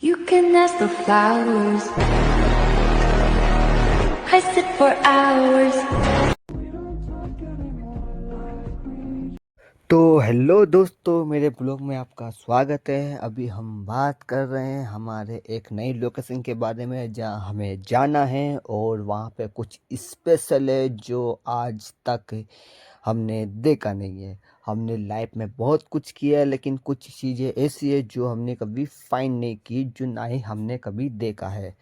You can ask the flowers. I sit for hours. तो hello दोस्तों, मेरे blog में आपका स्वागत है। अभी हम बात कर रहे हैं हमारे एक नई लोकेशन के बारे में जहां हमें जाना है और वहां पे कुछ स्पेशल है जो आज तक हमने देखा नहीं है। हमने लाइफ में बहुत कुछ किया है, लेकिन कुछ चीज़ें ऐसी है जो हमने कभी फाइंड नहीं की, जो ना ही हमने कभी देखा है।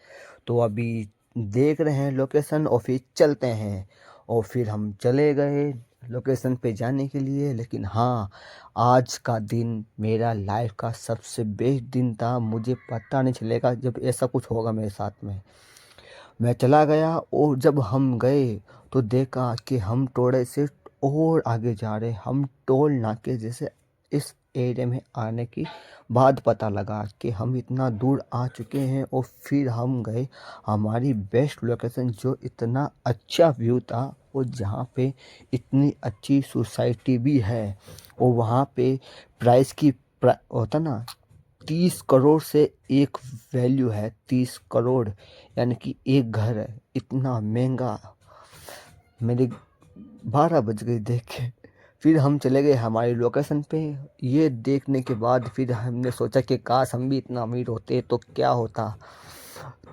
तो अभी देख रहे हैं लोकेशन और फिर चलते हैं। और फिर हम चले गए लोकेशन पे जाने के लिए। लेकिन हाँ, आज का दिन मेरा लाइफ का सबसे बेस्ट दिन था। मुझे पता नहीं चलेगा जब ऐसा कुछ होगा मेरे साथ में। मैं चला गया और जब हम गए तो देखा कि हम थोड़े से और आगे जा रहे। हम टोल नाके जैसे इस एरिया में आने की बाद पता लगा कि हम इतना दूर आ चुके हैं। और फिर हम गए हमारी बेस्ट लोकेशन, जो इतना अच्छा व्यू था और जहाँ पे इतनी अच्छी सोसाइटी भी है। और वहाँ पे प्राइस की होता ना, 30 करोड़ से एक वैल्यू है। 30 करोड़ यानी कि एक घर है। इतना महंगा। मेरे 12 बज गए देख के। फिर हम चले गए हमारी लोकेशन पे। ये देखने के बाद फिर हमने सोचा कि काश हम भी इतना अमीर होते तो क्या होता।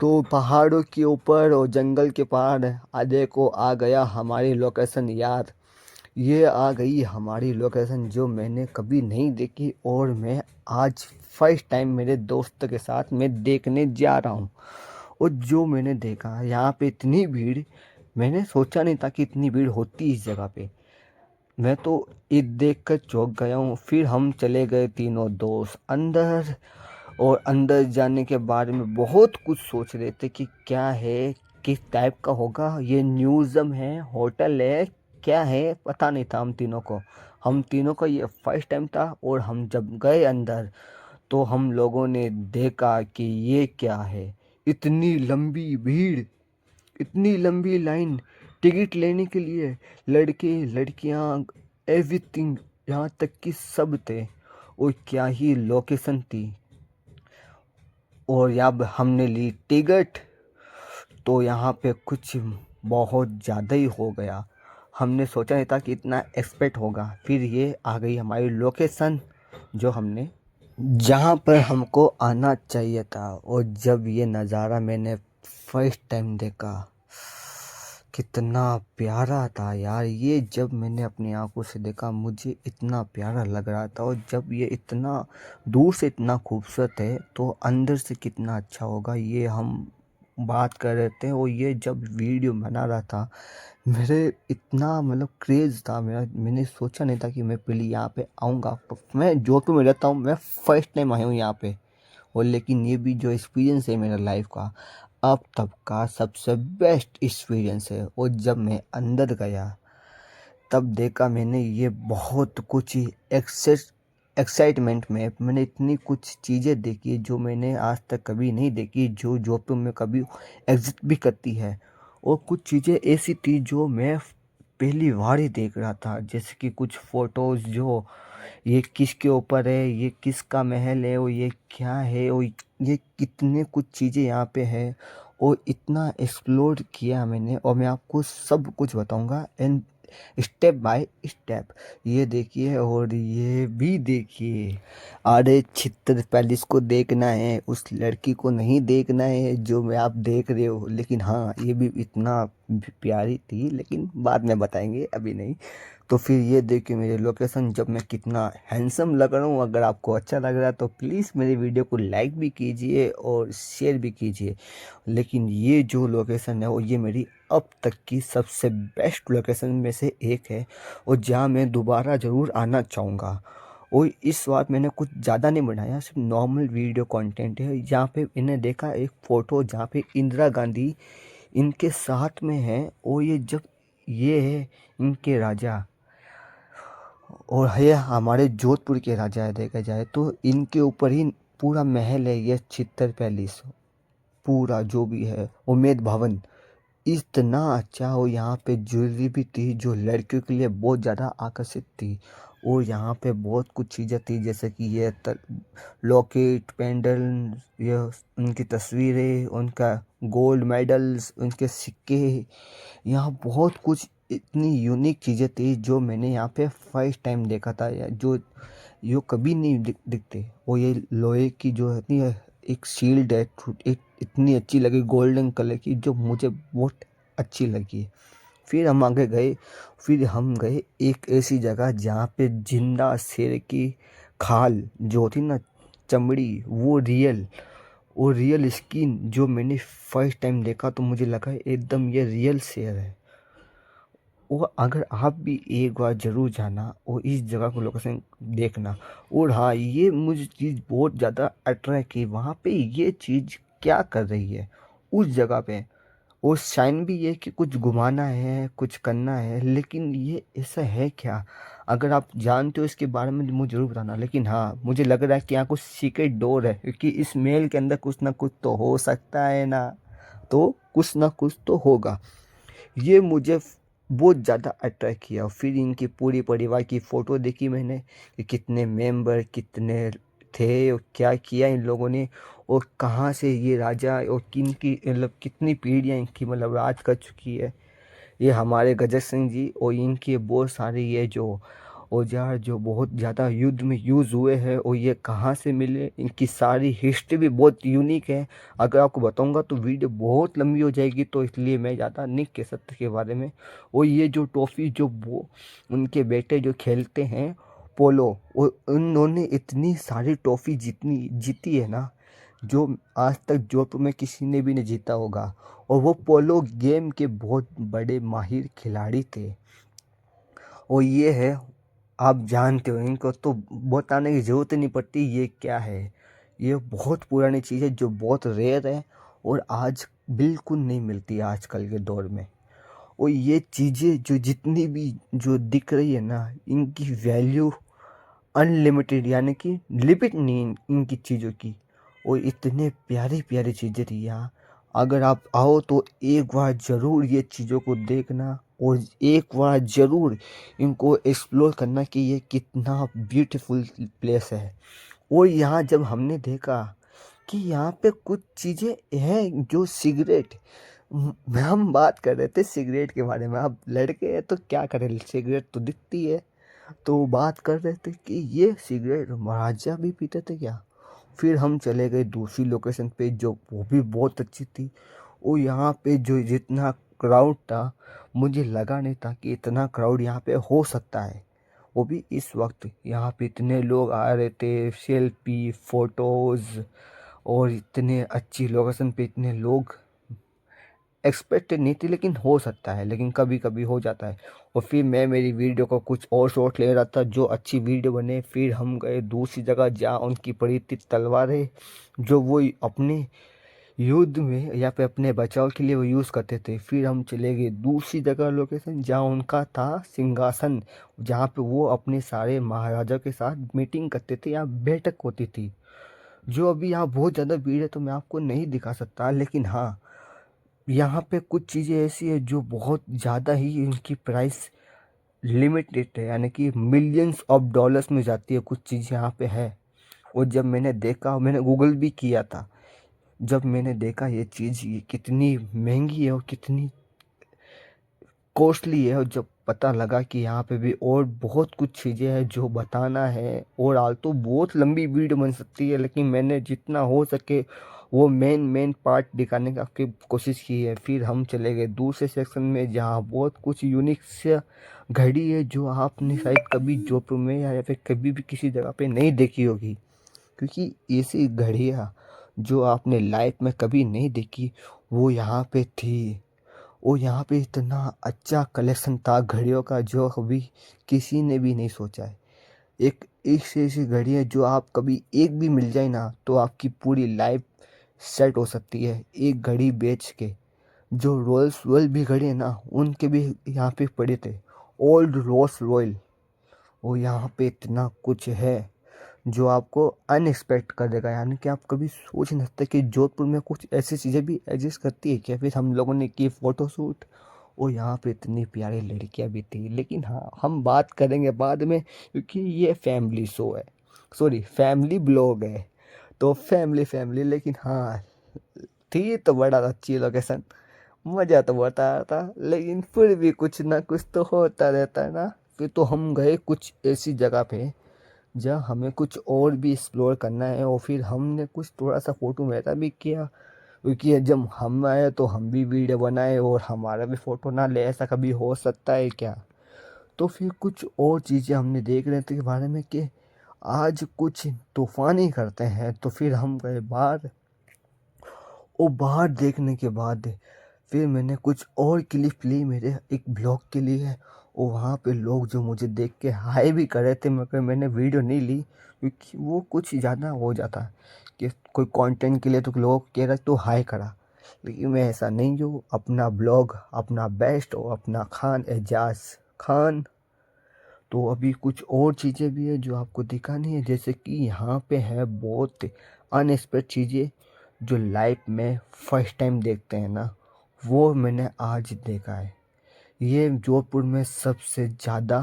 तो पहाड़ों के ऊपर और जंगल के पार आधे को आ गया हमारी लोकेशन यार। ये आ गई हमारी लोकेशन जो मैंने कभी नहीं देखी, और मैं आज फर्स्ट टाइम मेरे दोस्त के साथ मैं देखने जा रहा हूँ। और जो मैंने देखा यहाँ पे इतनी भीड़, मैंने सोचा नहीं था कि इतनी भीड़ होती इस जगह पे। मैं तो ये देख कर चौंक गया हूँ। फिर हम चले गए तीनों दोस्त अंदर। और अंदर जाने के बारे में बहुत कुछ सोच रहे थे कि क्या है, किस टाइप का होगा, ये म्यूज़ियम है, होटल है, क्या है, पता नहीं था हम तीनों का ये फर्स्ट टाइम था। और हम जब गए अंदर तो हम लोगों ने देखा कि ये क्या है। इतनी लंबी भीड़, इतनी लंबी लाइन टिकट लेने के लिए। लड़के लड़कियां एवरीथिंग, यहाँ तक कि सब थे। और क्या ही लोकेशन थी। और जब हमने ली टिकट तो यहाँ पे कुछ बहुत ज़्यादा ही हो गया। हमने सोचा नहीं था कि इतना एक्सपेक्ट होगा। फिर ये आ गई हमारी लोकेशन जो हमने जहाँ पर हमको आना चाहिए था। और जब ये नज़ारा मैंने फर्स्ट टाइम देखा, कितना प्यारा था यार ये। जब मैंने अपनी आंखों से देखा मुझे इतना प्यारा लग रहा था। और जब ये इतना दूर से इतना खूबसूरत है तो अंदर से कितना अच्छा होगा, ये हम बात कर रहे थे। और ये जब वीडियो बना रहा था, मेरे इतना मतलब क्रेज़ था मेरा। मैंने सोचा नहीं था कि मैं पहले यहाँ पे आऊँगा। मैं जोधपुर में रहता हूँ, मैं फर्स्ट टाइम आया हूँ यहाँ पे। और लेकिन ये भी जो एक्सपीरियंस है मेरा लाइफ का अब तक का सबसे बेस्ट एक्सपीरियंस है। और जब मैं अंदर गया तब देखा मैंने ये बहुत कुछ ही एक्साइटमेंट में मैंने इतनी कुछ चीज़ें देखी जो मैंने आज तक कभी नहीं देखी, जो जोधपुर में कभी एग्जिस्ट भी करती है। और कुछ चीज़ें ऐसी थी जो मैं पहली बार ही देख रहा था, जैसे कि कुछ फोटोज़ जो ये किसके ऊपर है, ये किसका महल है, और ये क्या है, और ये कितने कुछ चीज़ें यहाँ पे है। और इतना एक्सप्लोर किया मैंने, और मैं आपको सब कुछ बताऊंगा एंड स्टेप बाय स्टेप। ये देखिए और ये भी देखिए। अरे छितर पैलेस को देखना है, उस लड़की को नहीं देखना है जो मैं आप देख रहे हो। लेकिन हाँ, ये भी इतना प्यारी थी, लेकिन बाद में बताएंगे, अभी नहीं। तो फिर ये देखिए मेरे लोकेशन, जब मैं कितना हैंडसम लग रहा हूँ। अगर आपको अच्छा लग रहा है तो प्लीज़ मेरी वीडियो को लाइक भी कीजिए और शेयर भी कीजिए। लेकिन ये जो लोकेशन है वो ये मेरी अब तक की सबसे बेस्ट लोकेशन में से एक है, और जहाँ मैं दोबारा ज़रूर आना चाहूँगा। और इस बार मैंने कुछ ज़्यादा नहीं बनाया, सिर्फ नॉर्मल वीडियो कंटेंट है। जहाँ पे इन्हें देखा एक फ़ोटो जहाँ पे इंदिरा गांधी इनके साथ में है। और ये जब ये है इनके राजा, और है हमारे जोधपुर के राजा है, देखा जाए तो इनके ऊपर ही पूरा महल है ये चित्तर पैलेस। पूरा जो भी है उम्मेद भवन इतना अच्छा हो। यहाँ पे ज्वेलरी भी थी जो लड़कियों के लिए बहुत ज़्यादा आकर्षित थी। और यहाँ पे बहुत कुछ चीज़ें थी, जैसे कि ये लॉकेट, पेंडल, ये उनकी तस्वीरें, उनका गोल्ड मेडल्स, उनके सिक्के। यहाँ बहुत कुछ इतनी यूनिक चीज़ें थी जो मैंने यहाँ पे फर्स्ट टाइम देखा था, या जो कभी नहीं दिखते। और ये लोहे की जो है एक शील्ड है, एक इतनी अच्छी लगी गोल्डन कलर की, जो मुझे बहुत अच्छी लगी। फिर हम आगे गए, फिर हम गए एक ऐसी जगह जहाँ पे जिंदा शेर की खाल जो होती ना, चमड़ी, वो रियल स्किन जो मैंने फर्स्ट टाइम देखा, तो मुझे लगा एकदम ये रियल शेर है। और अगर आप भी एक बार ज़रूर जाना और इस जगह को लोकेशन देखना। और हाँ, ये मुझे चीज़ बहुत ज़्यादा अट्रैक्ट की, वहाँ पे ये चीज़ क्या कर रही है उस जगह पे। और साइन भी ये कि कुछ घुमाना है, कुछ करना है, लेकिन ये ऐसा है क्या? अगर आप जानते हो इसके बारे में तो मुझे ज़रूर बताना। लेकिन हाँ, मुझे लग रहा है कि यहाँ कुछ सीक्रेट डोर है, क्योंकि इस मेल के अंदर कुछ ना कुछ तो हो सकता है ना, तो कुछ ना कुछ तो होगा। ये मुझे बहुत ज़्यादा अट्रैक्ट किया। फिर इनकी पूरी परिवार की फ़ोटो देखी मैंने कि कितने मेंबर कितने थे और क्या किया इन लोगों ने, और कहाँ से ये राजा और किन की मतलब कितनी पीढ़ियाँ इनकी मतलब राज कर चुकी है। ये हमारे गजर सिंह जी और इनके बहुत सारे ये जो औजार जो बहुत ज़्यादा युद्ध में यूज़ हुए हैं, और ये कहाँ से मिले, इनकी सारी हिस्ट्री भी बहुत यूनिक है। अगर आपको बताऊंगा तो वीडियो बहुत लंबी हो जाएगी, तो इसलिए मैं ज़्यादा नहीं कह सकता के बारे में। और ये जो ट्रॉफी जो वो उनके बेटे जो खेलते हैं पोलो, और उन्होंने इतनी सारी ट्रॉफी जीती है ना, जो आज तक जोधपुर में किसी ने भी नहीं जीता होगा। और वो पोलो गेम के बहुत बड़े माहिर खिलाड़ी थे। और ये है, आप जानते हो इनको तो बताने की ज़रूरत ही नहीं पड़ती ये क्या है। ये बहुत पुरानी चीज़ है जो बहुत रेयर है और आज बिल्कुल नहीं मिलती आजकल के दौर में। और ये चीज़ें जो जितनी भी जो दिख रही है ना, इनकी वैल्यू अनलिमिटेड, यानी कि लिमिट नहीं इनकी चीज़ों की। और इतने प्यारी प्यारी चीज़ें थी यहाँ। अगर आप आओ तो एक बार ज़रूर ये चीज़ों को देखना, और एक बार ज़रूर इनको एक्सप्लोर करना कि ये कितना ब्यूटीफुल प्लेस है। और यहाँ जब हमने देखा कि यहाँ पे कुछ चीज़ें हैं जो सिगरेट, हम बात कर रहे थे सिगरेट के बारे में। अब लड़के हैं तो क्या करें, सिगरेट तो दिखती है। तो बात कर रहे थे कि ये सिगरेट महाराजा भी पीते थे क्या। फिर हम चले गए दूसरी लोकेशन पे जो वो भी बहुत अच्छी थी। और यहाँ पे जो जितना क्राउड था, मुझे लगा नहीं था कि इतना क्राउड यहाँ पे हो सकता है। वो भी इस वक्त यहाँ पे इतने लोग आ रहे थे, सेल्फी फोटोज़, और इतने अच्छी लोकेशन पे इतने लोग एक्सपेक्टेड नहीं थी, लेकिन हो सकता है, लेकिन कभी कभी हो जाता है। और फिर मैं मेरी वीडियो को कुछ और शॉट ले रहा था जो अच्छी वीडियो बने। फिर हम गए दूसरी जगह जहाँ उनकी पड़ी थी तलवारें, जो वो अपने युद्ध में या फिर अपने बचाव के लिए वो यूज़ करते थे। फिर हम चले गए दूसरी जगह लोकेशन जहाँ उनका था सिंहासन, जहाँ पे वो अपने सारे महाराजा के साथ मीटिंग करते थे या बैठक होती थी। जो अभी यहाँ बहुत ज़्यादा भीड़ है तो मैं आपको नहीं दिखा सकता, लेकिन हाँ, यहाँ पे कुछ चीज़ें ऐसी है जो बहुत ज़्यादा ही इनकी प्राइस लिमिटेड है, यानी कि मिलियंस ऑफ डॉलर्स में जाती है कुछ चीज़ यहाँ पे है। और जब मैंने देखा, मैंने गूगल भी किया था, जब मैंने देखा ये चीज़ ये कितनी महंगी है और कितनी कॉस्टली है, और जब पता लगा कि यहाँ पे भी और बहुत कुछ चीज़ें हैं जो बताना है, और आल तो बहुत लंबी वीडियो बन सकती है, लेकिन मैंने जितना हो सके वो मेन पार्ट दिखाने की कोशिश की है। फिर हम चले गए दूसरे सेक्शन में जहाँ बहुत कुछ यूनिक से घड़ी है जो आपने शायद कभी जोधपुर में या फिर कभी भी किसी जगह पे नहीं देखी होगी, क्योंकि ऐसी घड़ियाँ जो आपने लाइफ में कभी नहीं देखी वो यहाँ पे थी। और यहाँ पे इतना अच्छा कलेक्शन था घड़ियों का जो कभी किसी ने भी नहीं सोचा है। एक से ऐसी घड़ी है जो आप कभी एक भी मिल जाए ना तो आपकी पूरी लाइफ सेट हो सकती है एक घड़ी बेच के। जो रोल्स रॉयल भी घड़ी है ना, उनके भी यहाँ पे पड़े थे, ओल्ड रोल्स रॉयल। और यहाँ पे इतना कुछ है जो आपको अनएक्सपेक्ट कर देगा, यानी कि आप कभी सोच नहीं सकते कि जोधपुर में कुछ ऐसी चीज़ें भी एग्जिस्ट करती है क्या। फिर हम लोगों ने की फ़ोटोशूट, और यहाँ पे इतनी प्यारी लड़कियाँ भी थी। लेकिन हाँ, हम बात करेंगे बाद में, क्योंकि ये फैमिली शो है, सॉरी फैमिली ब्लॉग है। तो फैमिली फैमिली, लेकिन हाँ, थी तो बड़ा अच्छी लोकेशन, मज़ा तो बहुत आ रहा था। लेकिन फिर भी कुछ ना कुछ तो होता रहता है ना। फिर तो हम गए कुछ ऐसी जगह पे जहाँ हमें कुछ और भी एक्सप्लोर करना है, और फिर हमने कुछ थोड़ा सा फ़ोटो वगैरह भी किया, क्योंकि जब हम आए तो हम भी वीडियो बनाए और हमारा भी फ़ोटो ना ले, ऐसा कभी हो सकता है क्या। तो फिर कुछ और चीज़ें हमने देख रहे थे के बारे में कि आज कुछ तूफ़ान ही करते हैं। तो फिर हम गए बाहर, और बाहर देखने के बाद फिर मैंने कुछ और क्लिप ली मेरे एक ब्लॉग के लिए, और वहाँ पे लोग जो मुझे देख के हाय भी कर रहे थे, मगर मैंने वीडियो नहीं ली, क्योंकि वो कुछ ज़्यादा हो जाता कि कोई कंटेंट के लिए तो लोग कह रहे तो हाय करा। लेकिन मैं ऐसा नहीं हूँ, अपना ब्लॉग अपना बेस्ट और अपना खान एजाज खान। तो अभी कुछ और चीज़ें भी है जो आपको दिखानी है, जैसे कि यहाँ पे है बहुत अनएक्सपेक्टेड चीज़ें जो लाइफ में फर्स्ट टाइम देखते हैं ना, वो मैंने आज देखा है। ये जोधपुर में सबसे ज़्यादा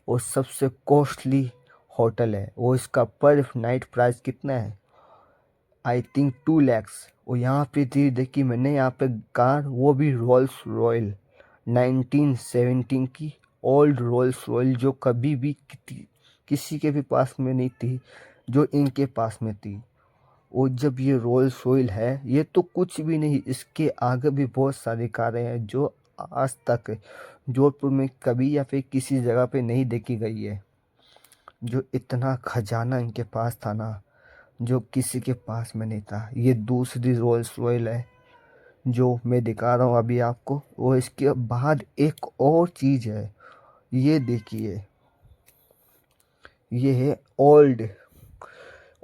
और सबसे कॉस्टली होटल है, और इसका पर नाइट प्राइस कितना है, आई थिंक 2 lakhs। और यहाँ पे थी देखी मैंने, यहाँ पे कार, वो भी रोल्स रॉयल 1917 की ओल्ड रोल्स रॉयल, जो कभी भी किसी के भी पास में नहीं थी, जो इनके पास में थी। और जब ये रोल्स रॉयल है, ये तो कुछ भी नहीं, इसके आगे भी बहुत सारी कारें हैं जो आज तक जोधपुर में कभी या फिर किसी जगह पे नहीं देखी गई है। जो इतना खजाना इनके पास था ना, जो किसी के पास में नहीं था। ये दूसरी रोल्स रॉयल है जो मैं दिखा रहा हूँ अभी आपको। और इसके बाद एक और चीज़ है, ये देखिए, ये है old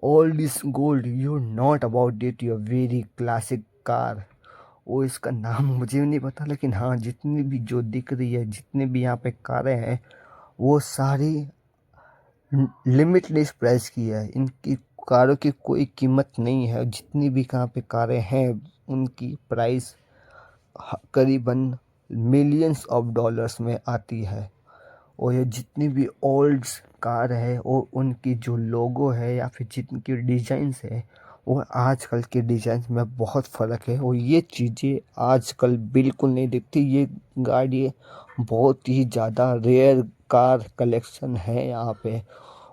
old is gold, you not about it, your very classic car. वो इसका नाम मुझे भी नहीं पता, लेकिन हाँ, जितनी भी जो दिख रही है, जितने भी यहाँ पे कारें हैं, वो सारी लिमिटलेस प्राइस की है। इनकी कारों की कोई कीमत नहीं है। जितनी भी यहाँ पे कारें हैं, उनकी प्राइस करीबन मिलियंस ऑफ डॉलर्स में आती है। और ये जितनी भी ओल्ड कार है, और उनकी जो लोगो है या फिर जिनकी डिज़ाइंस है, और आजकल के डिज़ाइंस में बहुत फ़र्क है। और ये चीज़ें आजकल बिल्कुल नहीं दिखती। ये गाड़ी बहुत ही ज़्यादा रेयर कार कलेक्शन है यहाँ पे।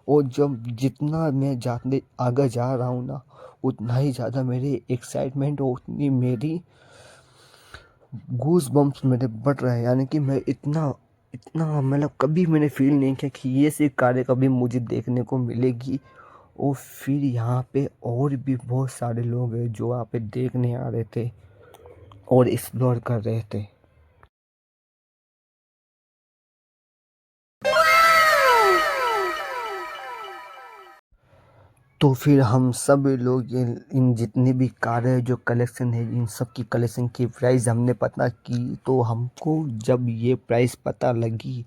और जब जितना मैं जाते आगे जा रहा हूँ ना, उतना ही ज़्यादा मेरी एक्साइटमेंट और उतनी मेरी गूज बम्प्स मेरे बढ़ रहे हैं। यानी कि मैं इतना इतना मतलब कभी मैंने फील नहीं किया कि ये सी कारें कभी मुझे देखने को मिलेगी। और फिर यहाँ पे और भी बहुत सारे लोग हैं जो यहाँ पे देखने आ रहे थे और एक्सप्लोर कर रहे थे। तो फिर हम सब लोग ये इन जितनी भी कारें जो कलेक्शन है, इन सब की कलेक्शन की प्राइस हमने पता की। तो हमको जब ये प्राइस पता लगी,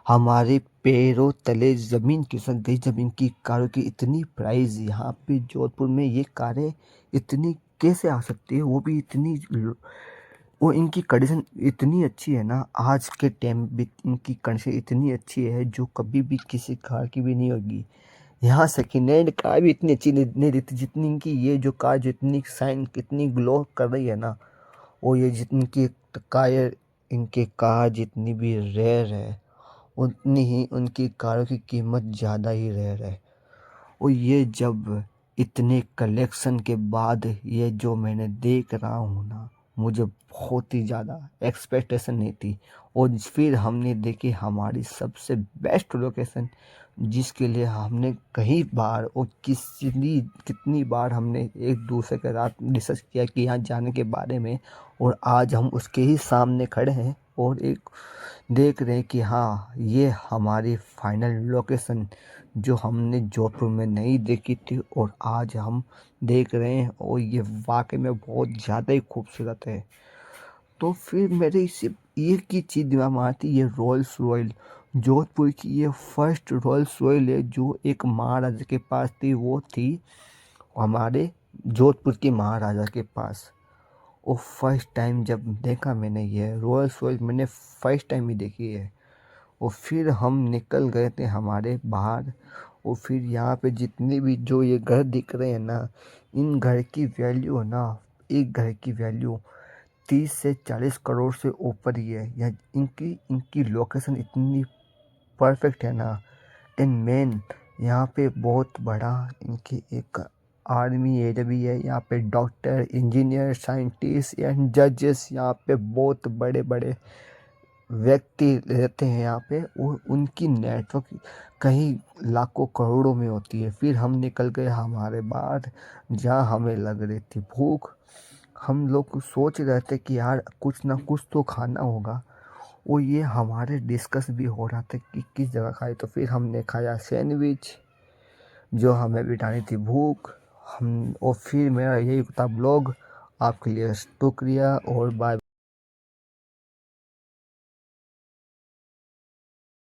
हमारे पैरों तले ज़मीन खिसक गई। जब इनकी कारों की इतनी प्राइस यहाँ पे जोधपुर में, ये कारें इतनी कैसे आ सकती है, वो भी इतनी वो इनकी कंडीशन इतनी अच्छी है ना, आज के टाइम भी इनकी कंडीशन इतनी अच्छी है जो कभी भी किसी कार की भी नहीं होगी। यहाँ सेकेंड हैंड कार भी इतनी अच्छी नहीं दिखती जितनी इनकी ये जो कार जितनी शाइन कितनी ग्लो कर रही है ना। और ये जितनी की टायर इनके कार जितनी भी रेयर है, उतनी ही उनकी कारों की कीमत ज़्यादा ही रेयर है। और ये जब इतने कलेक्शन के बाद ये जो मैंने देख रहा हूँ ना, मुझे बहुत ही ज़्यादा एक्सपेक्टेशन नहीं थी। और फिर हमने देखी हमारी सबसे बेस्ट लोकेशन, जिसके लिए हमने कई बार और कितनी बार हमने एक दूसरे के साथ डिस्कस किया कि यहाँ जाने के बारे में। और आज हम उसके ही सामने खड़े हैं और एक देख रहे हैं कि हाँ, ये हमारी फाइनल लोकेशन जो हमने जोधपुर में नहीं देखी थी, और आज हम देख रहे हैं। और ये वाकई में बहुत ज़्यादा ही खूबसूरत है। तो फिर मेरे इसे एक ही चीज़ दिमाग में आती, ये रोल्स रॉयल जोधपुर की ये फर्स्ट रोल्स रॉयल है जो एक महाराजा के पास थी। वो थी हमारे जोधपुर के महाराजा के पास। और फर्स्ट टाइम जब देखा मैंने ये रोल्स रॉयस मैंने फर्स्ट टाइम ही देखी है। और फिर हम निकल गए थे हमारे बाहर। और फिर यहाँ पे जितने भी जो ये घर दिख रहे हैं ना, इन घर की वैल्यू है ना, एक घर की वैल्यू 30 से 40 करोड़ से ऊपर ही है। या इनकी इनकी लोकेशन इतनी परफेक्ट है ना। एंड मेन यहाँ पे बहुत बड़ा इनकी एक आर्मी एरिया भी है। यहाँ पे डॉक्टर, इंजीनियर, साइंटिस्ट एंड जजेस, यहाँ पे बहुत बड़े बड़े व्यक्ति रहते हैं यहाँ पे। और उनकी नेटवर्क कहीं लाखों करोड़ों में होती है। फिर हम निकल गए हमारे बाहर, जहाँ हमें लग रही थी भूख। हम लोग सोच रहे थे कि यार कुछ ना कुछ तो खाना होगा। और ये हमारे डिस्कस भी हो रहा था कि किस जगह खाए। तो फिर हमने खाया सैंडविच, जो हमें मिटानी थी भूख। हम और फिर मेरा यही था ब्लॉग। आपके लिए शुक्रिया और बाय।